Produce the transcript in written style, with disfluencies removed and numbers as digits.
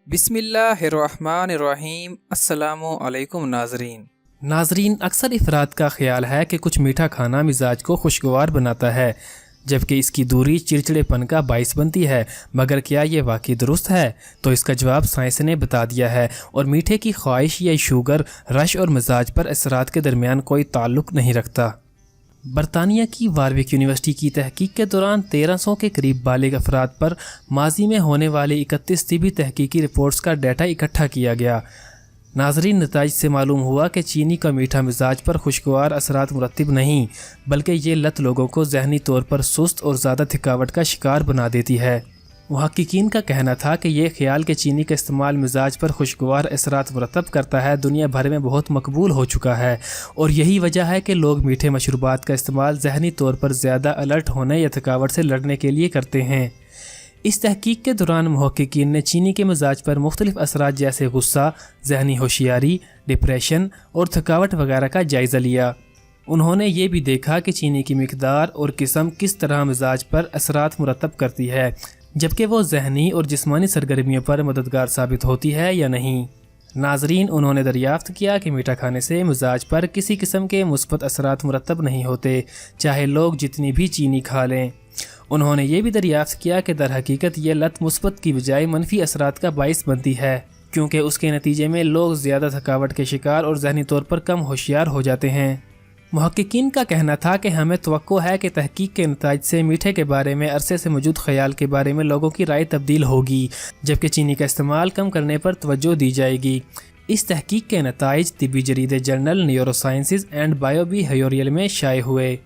بسم اللہ الرحمن الرحیم۔ السلام علیکم ناظرین، اکثر افراد کا خیال ہے کہ کچھ میٹھا کھانا مزاج کو خوشگوار بناتا ہے جبکہ اس کی دوری چڑچڑے پن کا باعث بنتی ہے، مگر کیا یہ واقعی درست ہے؟ تو اس کا جواب سائنس نے بتا دیا ہے، اور میٹھے کی خواہش یا شوگر رش اور مزاج پر اثرات کے درمیان کوئی تعلق نہیں رکھتا۔ برطانیہ کی واروک یونیورسٹی کی تحقیق کے دوران 1300 کے قریب بالغ افراد پر ماضی میں ہونے والی 31 طبی تحقیقی رپورٹس کا ڈیٹا اکٹھا کیا گیا۔ ناظرین، نتائج سے معلوم ہوا کہ چینی کا میٹھا مزاج پر خوشگوار اثرات مرتب نہیں، بلکہ یہ لت لوگوں کو ذہنی طور پر سست اور زیادہ تھکاوٹ کا شکار بنا دیتی ہے۔ محققین کا کہنا تھا کہ یہ خیال کہ چینی کا استعمال مزاج پر خوشگوار اثرات مرتب کرتا ہے دنیا بھر میں بہت مقبول ہو چکا ہے، اور یہی وجہ ہے کہ لوگ میٹھے مشروبات کا استعمال ذہنی طور پر زیادہ الرٹ ہونے یا تھکاوٹ سے لڑنے کے لیے کرتے ہیں۔ اس تحقیق کے دوران محققین نے چینی کے مزاج پر مختلف اثرات جیسے غصہ، ذہنی ہوشیاری، ڈپریشن اور تھکاوٹ وغیرہ کا جائزہ لیا۔ انہوں نے یہ بھی دیکھا کہ چینی کی مقدار اور قسم کس طرح مزاج پر اثرات مرتب کرتی ہے، جبکہ وہ ذہنی اور جسمانی سرگرمیوں پر مددگار ثابت ہوتی ہے یا نہیں۔ ناظرین، انہوں نے دریافت کیا کہ میٹھا کھانے سے مزاج پر کسی قسم کے مثبت اثرات مرتب نہیں ہوتے، چاہے لوگ جتنی بھی چینی کھا لیں۔ انہوں نے یہ بھی دریافت کیا کہ در حقیقت یہ لت مثبت کی بجائے منفی اثرات کا باعث بنتی ہے، کیونکہ اس کے نتیجے میں لوگ زیادہ تھکاوٹ کے شکار اور ذہنی طور پر کم ہوشیار ہو جاتے ہیں۔ محققین کا کہنا تھا کہ ہمیں توقع ہے کہ تحقیق کے نتائج سے میٹھے کے بارے میں عرصے سے موجود خیال کے بارے میں لوگوں کی رائے تبدیل ہوگی، جبکہ چینی کا استعمال کم کرنے پر توجہ دی جائے گی۔ اس تحقیق کے نتائج طبی جریدے journal neurosciences and biobehavioural میں شائع ہوئے۔